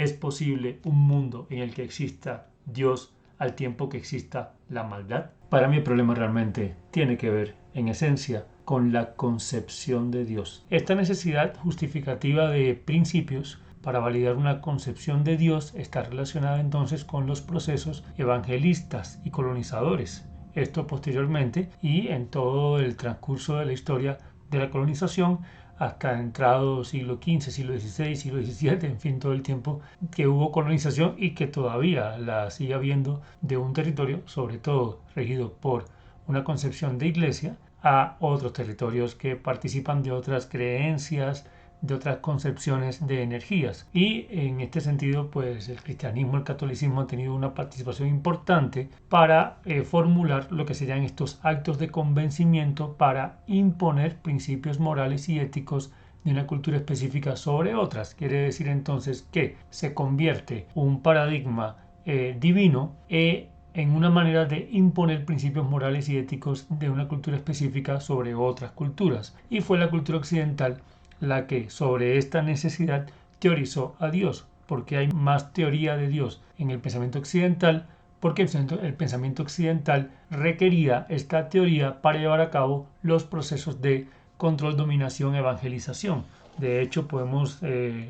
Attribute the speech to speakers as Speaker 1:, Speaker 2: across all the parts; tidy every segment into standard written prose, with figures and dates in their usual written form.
Speaker 1: ¿Es posible un mundo en el que exista Dios al tiempo que exista la maldad? Para mí el problema realmente tiene que ver, en esencia, con la concepción de Dios. Esta necesidad justificativa de principios para validar una concepción de Dios está relacionada entonces con los procesos evangelistas y colonizadores. Esto posteriormente y en todo el transcurso de la historia de la colonización hasta entrado siglo XV, siglo XVI, siglo XVII, en fin, todo el tiempo que hubo colonización y que todavía la sigue habiendo de un territorio, sobre todo regido por una concepción de iglesia, a otros territorios que participan de otras creencias, de otras concepciones de energías. Y en este sentido, pues el cristianismo, el catolicismo han tenido una participación importante para formular lo que serían estos actos de convencimiento para imponer principios morales y éticos de una cultura específica sobre otras. Quiere decir entonces que se convierte un paradigma divino en una manera de imponer principios morales y éticos de una cultura específica sobre otras culturas. Y fue la cultura occidental la que sobre esta necesidad teorizó a Dios, porque hay más teoría de Dios en el pensamiento occidental, porque el pensamiento occidental requería esta teoría para llevar a cabo los procesos de control, dominación, evangelización. De hecho, podemos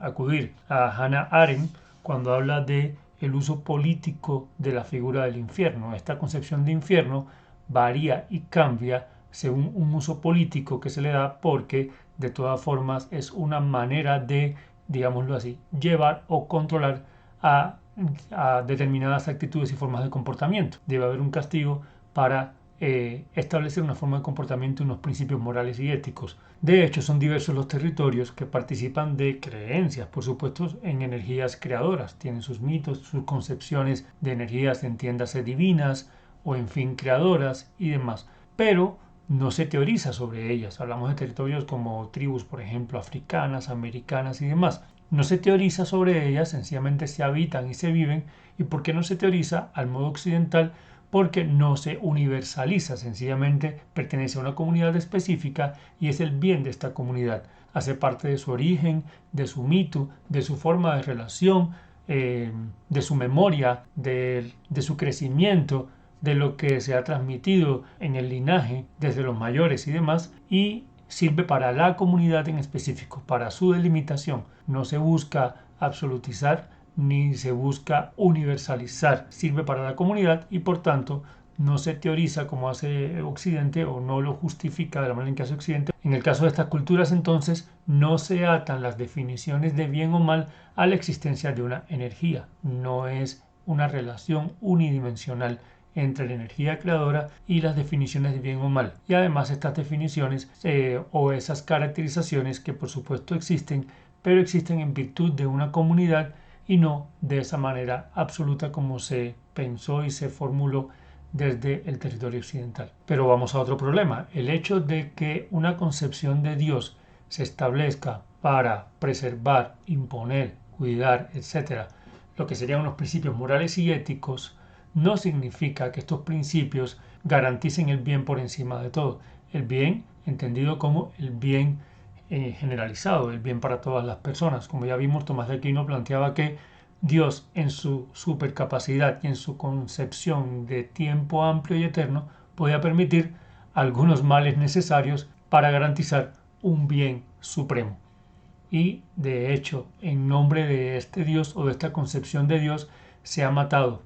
Speaker 1: acudir a Hannah Arendt cuando habla de el uso político de la figura del infierno. Esta concepción de infierno varía y cambia según un uso político que se le da, porque de todas formas es una manera de, digámoslo así, llevar o controlar a determinadas actitudes y formas de comportamiento. Debe haber un castigo para establecer una forma de comportamiento y unos principios morales y éticos. De hecho, son diversos los territorios que participan de creencias, por supuesto, en energías creadoras. Tienen sus mitos, sus concepciones de energías, entiéndase, divinas o, en fin, creadoras y demás. Pero no se teoriza sobre ellas. Hablamos de territorios como tribus, por ejemplo, africanas, americanas y demás. No se teoriza sobre ellas, sencillamente se habitan y se viven. ¿Y por qué no se teoriza al modo occidental? Porque no se universaliza, sencillamente pertenece a una comunidad específica y es el bien de esta comunidad. Hace parte de su origen, de su mito, de su forma de relación, de su memoria, de su crecimiento, de lo que se ha transmitido en el linaje desde los mayores y demás, y sirve para la comunidad en específico, para su delimitación. No se busca absolutizar ni se busca universalizar, sirve para la comunidad y por tanto no se teoriza como hace Occidente o no lo justifica de la manera en que hace Occidente. En el caso de estas culturas entonces no se atan las definiciones de bien o mal a la existencia de una energía, no es una relación unidimensional entre la energía creadora y las definiciones de bien o mal. Y además estas definiciones o esas caracterizaciones que por supuesto existen, pero existen en virtud de una comunidad y no de esa manera absoluta como se pensó y se formuló desde el territorio occidental. Pero vamos a otro problema. El hecho de que una concepción de Dios se establezca para preservar, imponer, cuidar, etc., lo que serían unos principios morales y éticos, no significa que estos principios garanticen el bien por encima de todo. El bien entendido como el bien generalizado, el bien para todas las personas. Como ya vimos, Tomás de Aquino planteaba que Dios, en su supercapacidad y en su concepción de tiempo amplio y eterno, podía permitir algunos males necesarios para garantizar un bien supremo. Y, de hecho, en nombre de este Dios o de esta concepción de Dios, se ha matado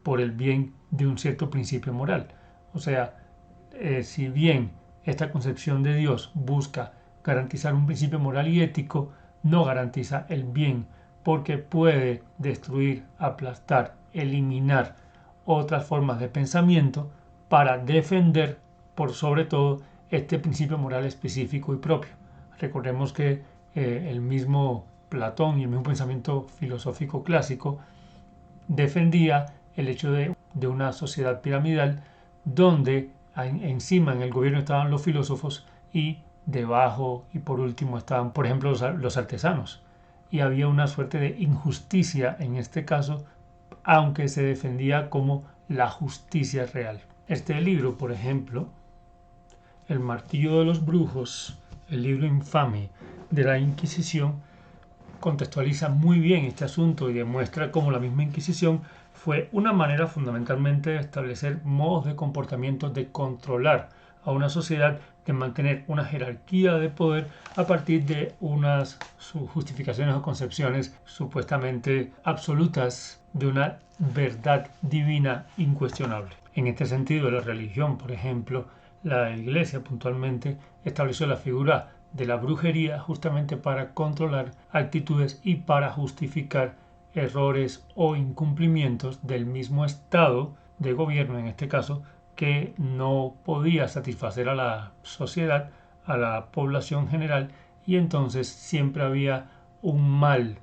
Speaker 1: por el bien de un cierto principio moral. O sea, si bien esta concepción de Dios busca garantizar un principio moral y ético, no garantiza el bien, porque puede destruir, aplastar, eliminar otras formas de pensamiento para defender, por sobre todo, este principio moral específico y propio. Recordemos que el mismo Platón y el mismo pensamiento filosófico clásico defendía el hecho de una sociedad piramidal donde encima en el gobierno estaban los filósofos y debajo y por último estaban, por ejemplo, los artesanos. Y había una suerte de injusticia en este caso, aunque se defendía como la justicia real. Este libro, por ejemplo, El martillo de los brujos, el libro infame de la Inquisición, contextualiza muy bien este asunto y demuestra cómo la misma Inquisición fue una manera fundamentalmente de establecer modos de comportamiento, de controlar a una sociedad, de mantener una jerarquía de poder a partir de unas justificaciones o concepciones supuestamente absolutas de una verdad divina incuestionable. En este sentido, la religión, por ejemplo, la Iglesia puntualmente estableció la figura de la brujería justamente para controlar actitudes y para justificar errores o incumplimientos del mismo Estado de gobierno, en este caso, que no podía satisfacer a la sociedad, a la población general, y entonces siempre había un mal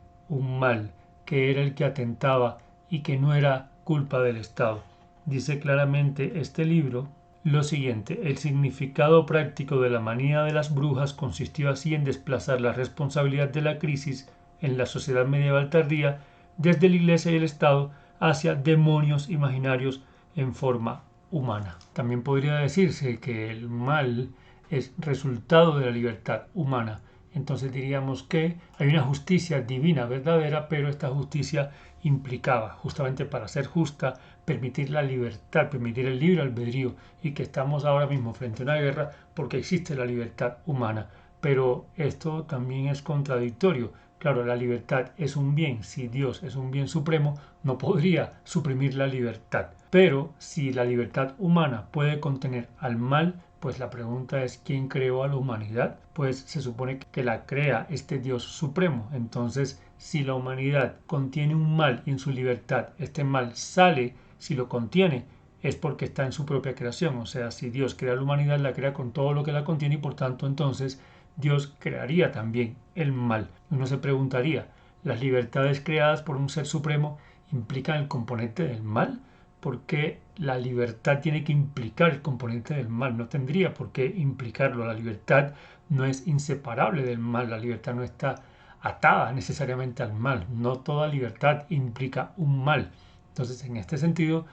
Speaker 1: que era el que atentaba y que no era culpa del Estado. Dice claramente este libro lo siguiente: el significado práctico de la manía de las brujas consistió así en desplazar la responsabilidad de la crisis en la sociedad medieval tardía desde la Iglesia y el Estado hacia demonios imaginarios en forma humana. También podría decirse que el mal es resultado de la libertad humana. Entonces diríamos que hay una justicia divina verdadera, pero esta justicia implicaba, justamente para ser justa, permitir la libertad, permitir el libre albedrío, y que estamos ahora mismo frente a una guerra porque existe la libertad humana. Pero esto también es contradictorio. Claro, la libertad es un bien. Si Dios es un bien supremo, no podría suprimir la libertad. Pero si la libertad humana puede contener al mal, pues la pregunta es: ¿quién creó a la humanidad? Pues se supone que la crea este Dios supremo. Entonces, si la humanidad contiene un mal y en su libertad este mal sale, si lo contiene, es porque está en su propia creación. O sea, si Dios crea la humanidad, la crea con todo lo que la contiene, y por tanto entonces Dios crearía también el mal. Uno se preguntaría: ¿las libertades creadas por un ser supremo implican el componente del mal? ¿Por qué la libertad tiene que implicar el componente del mal? No tendría por qué implicarlo. La libertad no es inseparable del mal. La libertad no está atada necesariamente al mal. No toda libertad implica un mal. Entonces, en este sentido,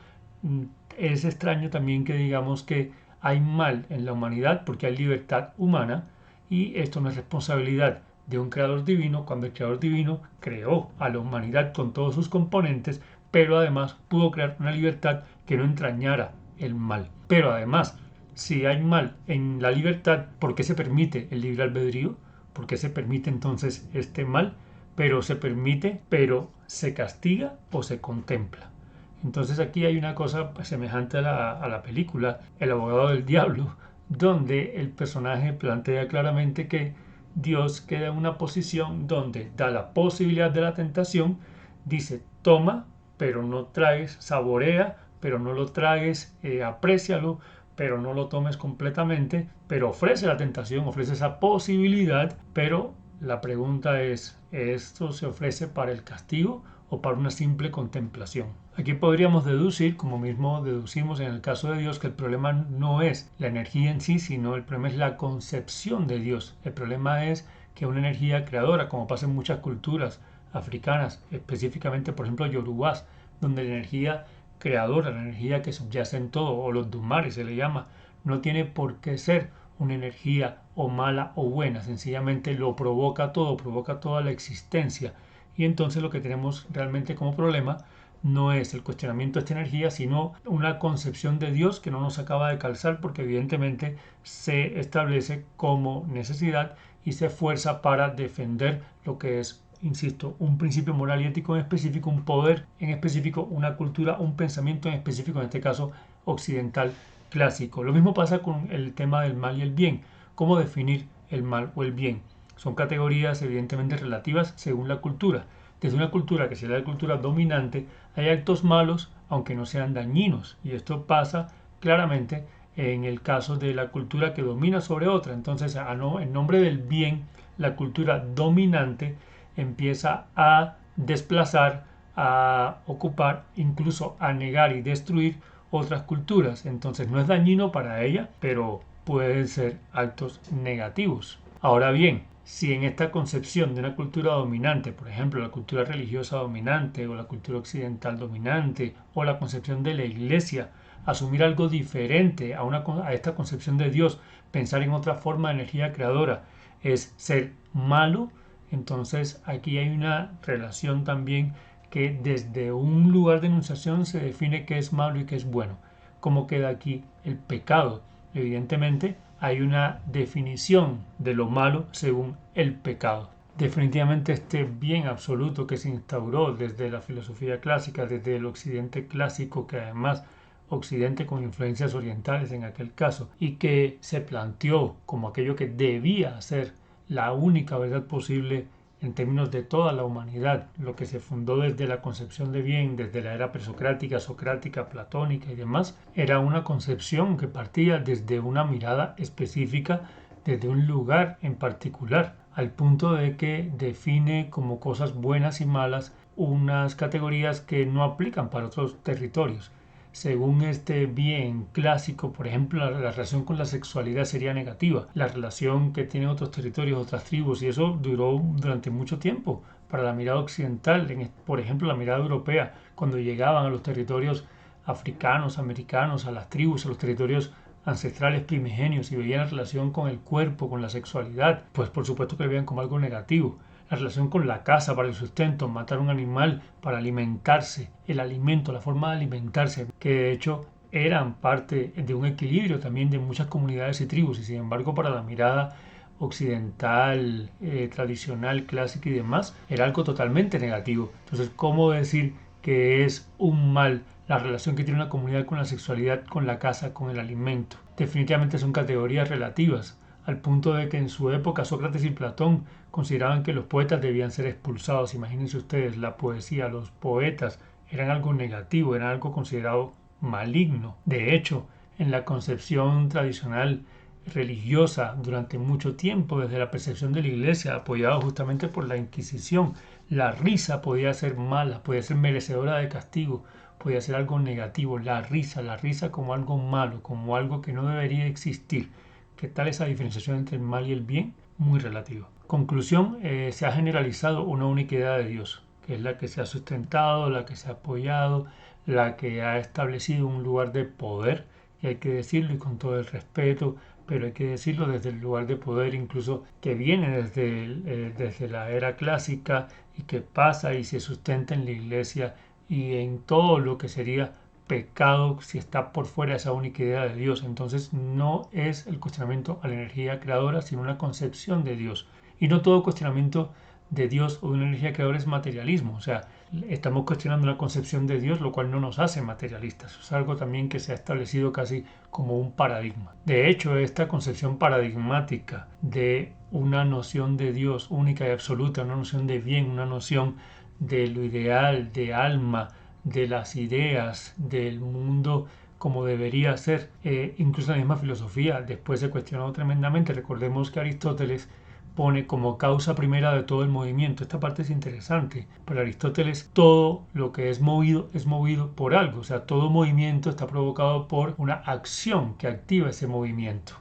Speaker 1: es extraño también que digamos que hay mal en la humanidad porque hay libertad humana, y esto no es responsabilidad de un creador divino, cuando el creador divino creó a la humanidad con todos sus componentes, pero además pudo crear una libertad que no entrañara el mal. Pero además, si hay mal en la libertad, ¿por qué se permite el libre albedrío? ¿Por qué se permite entonces este mal? Pero se permite, pero se castiga o se contempla. Entonces aquí hay una cosa semejante a la película El abogado del diablo, donde el personaje plantea claramente que Dios queda en una posición donde da la posibilidad de la tentación, dice: toma, pero no tragues; saborea, pero no lo tragues; aprécialo, pero no lo tomes completamente; pero ofrece la tentación, ofrece esa posibilidad. Pero la pregunta es: ¿esto se ofrece para el castigo o para una simple contemplación? Aquí podríamos deducir, como mismo deducimos en el caso de Dios, que el problema no es la energía en sí, sino el problema es la concepción de Dios. El problema es que una energía creadora, como pasa en muchas culturas africanas, específicamente por ejemplo yorubás, donde la energía creadora, la energía que subyace en todo, o los dumares se le llama, no tiene por qué ser una energía o mala o buena, sencillamente lo provoca todo, provoca toda la existencia. Y entonces lo que tenemos realmente como problema no es el cuestionamiento de esta energía, sino una concepción de Dios que no nos acaba de calzar, porque evidentemente se establece como necesidad y se esfuerza para defender lo que es, insisto, un principio moral y ético en específico, un poder en específico, una cultura, un pensamiento en específico, en este caso occidental clásico. Lo mismo pasa con el tema del mal y el bien. ¿Cómo definir el mal o el bien? Son categorías evidentemente relativas según la cultura. Desde una cultura que será la cultura dominante, hay actos malos aunque no sean dañinos, y esto pasa claramente en el caso de la cultura que domina sobre otra. Entonces, en nombre del bien, la cultura dominante empieza a desplazar, a ocupar, incluso a negar y destruir otras culturas. Entonces no es dañino para ella, pero pueden ser actos negativos. Ahora bien, si en esta concepción de una cultura dominante, por ejemplo la cultura religiosa dominante o la cultura occidental dominante o la concepción de la iglesia, asumir algo diferente a esta concepción de Dios, pensar en otra forma de energía creadora, es ser malo, Entonces aquí hay una relación también que desde un lugar de enunciación se define qué es malo y qué es bueno. ¿Cómo queda aquí el pecado? Evidentemente hay una definición de lo malo según el pecado. Definitivamente este bien absoluto que se instauró desde la filosofía clásica, desde el occidente clásico, que además occidente con influencias orientales en aquel caso, y que se planteó como aquello que debía ser la única verdad posible en términos de toda la humanidad, lo que se fundó desde la concepción de bien, desde la era presocrática, socrática, platónica y demás, era una concepción que partía desde una mirada específica, desde un lugar en particular, al punto de que define como cosas buenas y malas unas categorías que no aplican para otros territorios. Según este bien clásico, por ejemplo, la relación con la sexualidad sería negativa, la relación que tienen otros territorios, otras tribus, y eso duró durante mucho tiempo. Para la mirada occidental, por ejemplo, la mirada europea, cuando llegaban a los territorios africanos, americanos, a las tribus, a los territorios ancestrales primigenios y veían la relación con el cuerpo, con la sexualidad, pues por supuesto que lo veían como algo negativo. La relación con la caza para el sustento, matar un animal para alimentarse, el alimento, la forma de alimentarse, que de hecho eran parte de un equilibrio también de muchas comunidades y tribus, y sin embargo para la mirada occidental, tradicional, clásica y demás, era algo totalmente negativo. Entonces, ¿cómo decir que es un mal la relación que tiene una comunidad con la sexualidad, con la caza, con el alimento? Definitivamente son categorías relativas, al punto de que en su época Sócrates y Platón consideraban que los poetas debían ser expulsados. Imagínense ustedes, la poesía, los poetas eran algo negativo, eran algo considerado maligno. De hecho, en la concepción tradicional religiosa durante mucho tiempo, desde la percepción de la iglesia, apoyada justamente por la Inquisición, la risa podía ser mala, podía ser merecedora de castigo, podía ser algo negativo, la risa como algo malo, como algo que no debería existir. ¿Qué tal esa diferenciación entre el mal y el bien? Muy relativo. Conclusión, se ha generalizado una única idea de Dios, que es la que se ha sustentado, la que se ha apoyado, la que ha establecido un lugar de poder, y hay que decirlo y con todo el respeto, pero hay que decirlo desde el lugar de poder incluso que viene desde la era clásica y que pasa y se sustenta en la iglesia y en todo lo que sería pecado si está por fuera de esa única idea de Dios. Entonces no es el cuestionamiento a la energía creadora, sino una concepción de Dios. Y no todo cuestionamiento de Dios o de una energía creadora es materialismo. O sea, estamos cuestionando una concepción de Dios, lo cual no nos hace materialistas. Es algo también que se ha establecido casi como un paradigma. De hecho, esta concepción paradigmática de una noción de Dios única y absoluta, una noción de bien, una noción de lo ideal, de alma, de las ideas, del mundo como debería ser. Incluso la misma filosofía después se cuestionó tremendamente. Recordemos que Aristóteles pone como causa primera de todo el movimiento. Esta parte es interesante. Para Aristóteles todo lo que es movido por algo. O sea, todo movimiento está provocado por una acción que activa ese movimiento.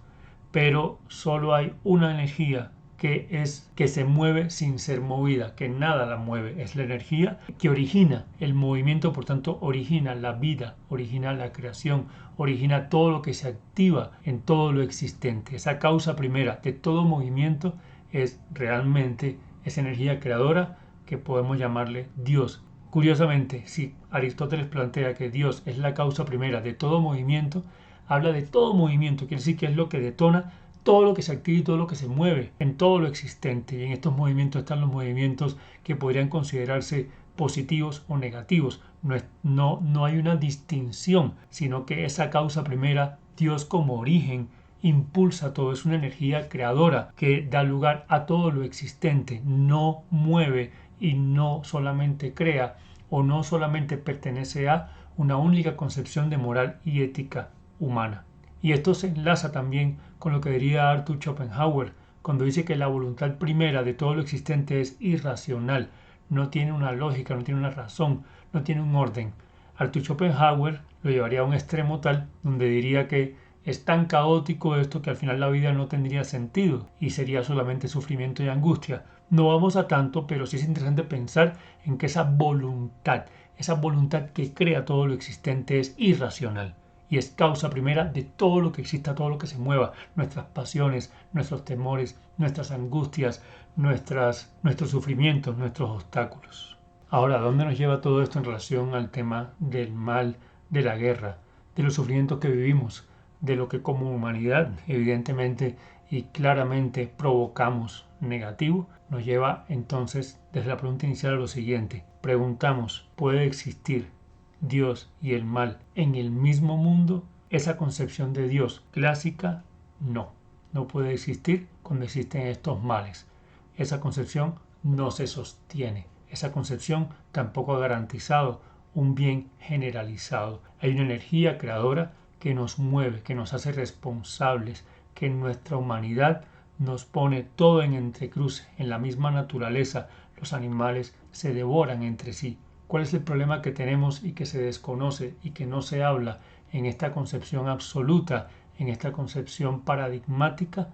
Speaker 1: Pero solo hay una energía que se mueve sin ser movida, que nada la mueve, es la energía que origina el movimiento, por tanto origina la vida, origina la creación, origina todo lo que se activa en todo lo existente. Esa causa primera de todo movimiento es realmente esa energía creadora que podemos llamarle Dios. Curiosamente, si Aristóteles plantea que Dios es la causa primera de todo movimiento, habla de todo movimiento, quiere decir que es lo que detona todo lo que se activa y todo lo que se mueve en todo lo existente. Y en estos movimientos están los movimientos que podrían considerarse positivos o negativos. No hay una distinción, sino que esa causa primera, Dios como origen, impulsa todo, es una energía creadora que da lugar a todo lo existente, no mueve y no solamente crea o no solamente pertenece a una única concepción de moral y ética humana. Y esto se enlaza también con lo que diría Arthur Schopenhauer cuando dice que la voluntad primera de todo lo existente es irracional, no tiene una lógica, no tiene una razón, no tiene un orden. Arthur Schopenhauer lo llevaría a un extremo tal donde diría que es tan caótico esto que al final la vida no tendría sentido y sería solamente sufrimiento y angustia. No vamos a tanto, pero sí es interesante pensar en que esa voluntad que crea todo lo existente es irracional. y es causa primera de todo lo que exista, todo lo que se mueva, nuestras pasiones, nuestros temores, nuestras angustias, nuestros sufrimientos, nuestros obstáculos. Ahora, ¿dónde nos lleva todo esto en relación al tema del mal, de la guerra, de los sufrimientos que vivimos, de lo que como humanidad evidentemente y claramente provocamos negativo? Nos lleva entonces desde la pregunta inicial a lo siguiente. Preguntamos, ¿puede existir Dios y el mal en el mismo mundo? Esa concepción de Dios clásica, no puede existir cuando existen estos males. Esa concepción no se sostiene. Esa concepción tampoco ha garantizado un bien generalizado. Hay una energía creadora que nos mueve, que nos hace responsables, que en nuestra humanidad nos pone todo en entrecruce. En la misma naturaleza, los animales se devoran entre sí. ¿Cuál es el problema que tenemos y que se desconoce y que no se habla en esta concepción absoluta, en esta concepción paradigmática?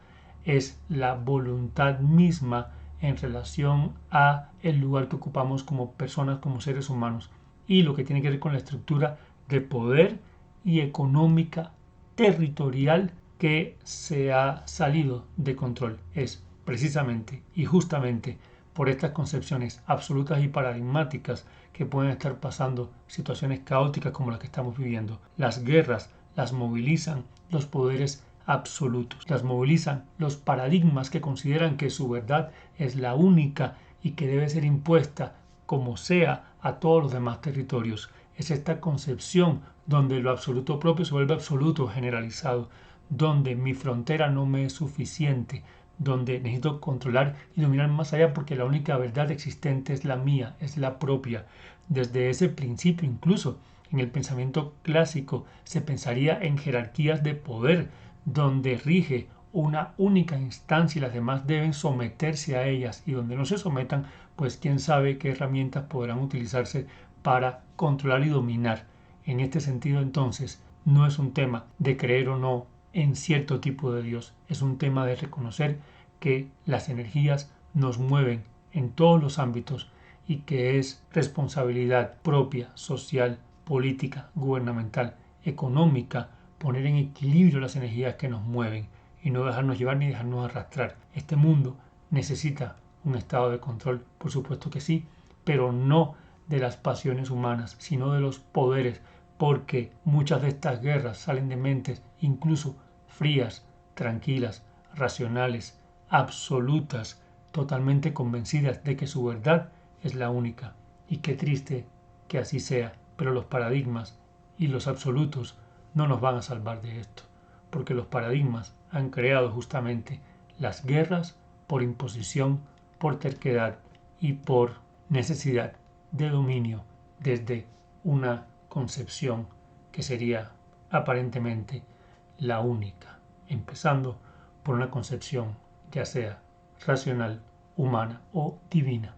Speaker 1: Es la voluntad misma en relación a el lugar que ocupamos como personas, como seres humanos, y lo que tiene que ver con la estructura de poder y económica territorial que se ha salido de control. Es precisamente y justamente por estas concepciones absolutas y paradigmáticas que pueden estar pasando situaciones caóticas como las que estamos viviendo. Las guerras las movilizan los poderes absolutos, las movilizan los paradigmas que consideran que su verdad es la única y que debe ser impuesta como sea a todos los demás territorios. Es esta concepción donde lo absoluto propio se vuelve absoluto generalizado, donde mi frontera no me es suficiente, donde necesito controlar y dominar más allá porque la única verdad existente es la mía, es la propia. Desde ese principio incluso en el pensamiento clásico se pensaría en jerarquías de poder donde rige una única instancia y las demás deben someterse a ellas, y donde no se sometan, pues quién sabe qué herramientas podrán utilizarse para controlar y dominar. En este sentido, entonces, no es un tema de creer o no en cierto tipo de Dios, es un tema de reconocer que las energías nos mueven en todos los ámbitos y que es responsabilidad propia, social, política, gubernamental, económica, poner en equilibrio las energías que nos mueven y no dejarnos llevar ni dejarnos arrastrar. Este mundo necesita un estado de control, por supuesto que sí, pero no de las pasiones humanas, sino de los poderes, porque muchas de estas guerras salen de mentes incluso frías, tranquilas, racionales, absolutas, totalmente convencidas de que su verdad es la única. Y qué triste que así sea, pero los paradigmas y los absolutos no nos van a salvar de esto, porque los paradigmas han creado justamente las guerras por imposición, por terquedad y por necesidad de dominio desde una concepción que sería aparentemente la única, empezando por una concepción ya sea racional, humana o divina.